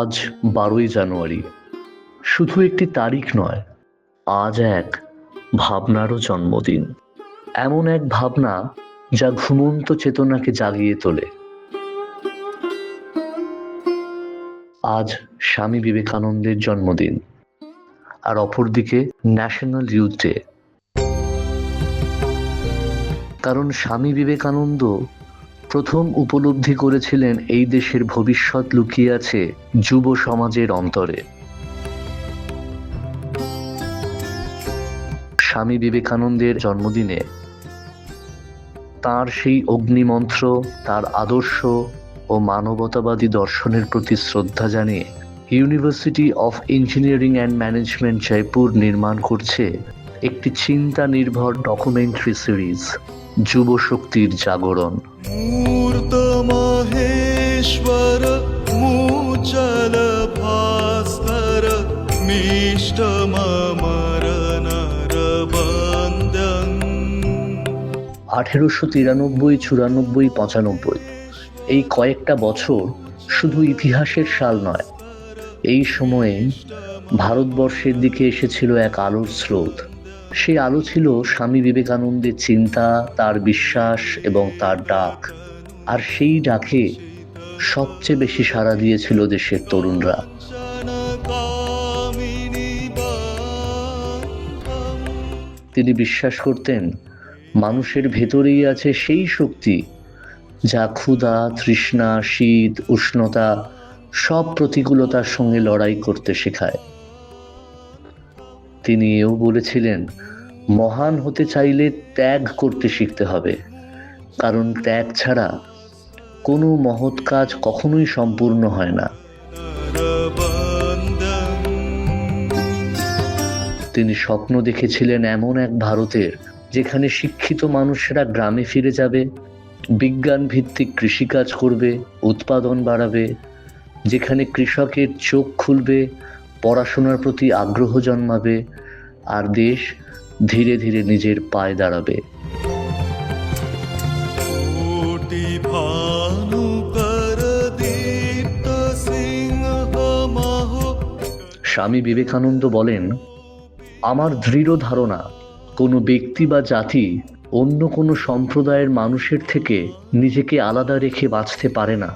আজ 12ই জানুয়ারি শুধু একটি তারিখ নয়, আজ এক ভাবনারও জন্মদিন। এমন এক ভাবনা যা ঘুমন্ত চেতনাকে জাগিয়ে তোলে। আজ স্বামী বিবেকানন্দের জন্মদিন, আর অপরদিকে ন্যাশনাল ইউথ ডে। কারণ স্বামী বিবেকানন্দ প্রথম উপলব্ধি করেছিলেন এই দেশের ভবিষ্যৎ লুকিয়ে আছে যুব সমাজের অন্তরে। স্বামী বিবেকানন্দের জন্মদিনে তার সেই অগ্নিমন্ত্র, তার আদর্শ ও মানবতাবাদী দর্শনের প্রতি শ্রদ্ধা জানিয়ে university of engineering and management Jaipur নির্মাণ করছে একটি চিন্তা নির্ভর ডকুমেন্টারি সিরিজ, যুব শক্তির জাগরণ। মূর্ত মহেশ্বর মূচল ভাস্কর মিষ্ট মমর নরবন্দন। 1893, 94, 95 এই কয়েকটা বছর শুধু ইতিহাসের সাল নয়। এই সময়ে ভারতবর্ষের দিকে এসেছিল এক আলোর স্রোত। সেই আলো ছিল স্বামী বিবেকানন্দের চিন্তা, তার বিশ্বাস এবং তার ডাক। আর সেই ডাকে সবচেয়ে বেশি সাড়া দিয়েছিল দেশের তরুণরা। তিনি বিশ্বাস করতেন মানুষের ভেতরেই আছে সেই শক্তি যা ক্ষুধা, তৃষ্ণা, শীত, উষ্ণতা সব প্রতিকূলতার সঙ্গে লড়াই করতে শেখায়। তিনি এও বলেছিলেন, মহান হতে চাইলে ত্যাগ করতে শিখতে হবে, কারণ ত্যাগ ছাড়া কোনো মহৎ কাজ কখনোই সম্পূর্ণ হয় না। তিনি স্বপ্ন দেখেছিলেন এমন এক ভারতের যেখানে শিক্ষিত মানুষেরা গ্রামে ফিরে যাবে, বিজ্ঞান ভিত্তিক কৃষিকাজ করবে, উৎপাদন বাড়াবে, যেখানে কৃষকের চোখ খুলবে, পড়াশোনার প্রতি আগ্রহ জন্মাবে, আর দেশ ধীরে ধীরে নিজের পায়ে দাঁড়াবে। স্বামী বিবেকানন্দ বলেন, আমার দৃঢ় ধারণা কোনো ব্যক্তি বা জাতি অন্য কোনো সম্প্রদায়ের মানুষের থেকে নিজেকে আলাদা রেখে বাঁচতে পারে না।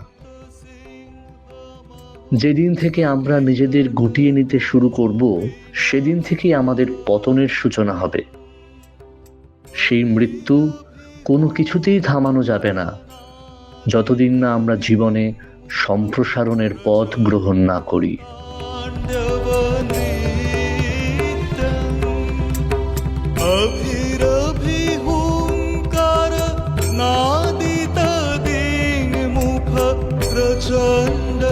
যেদিন থেকে আমরা নিজেদের গুটিয়ে নিতে শুরু করব, সেদিন থেকেই আমাদের পতনের সূচনা হবে। সেই মৃত্যু কোনো কিছুতেই থামানো যাবে না, যতদিন না আমরা জীবনে সম্প্রসারণের পথ গ্রহণ না করি। নাদিত দিন মুখ প্রচণ্ড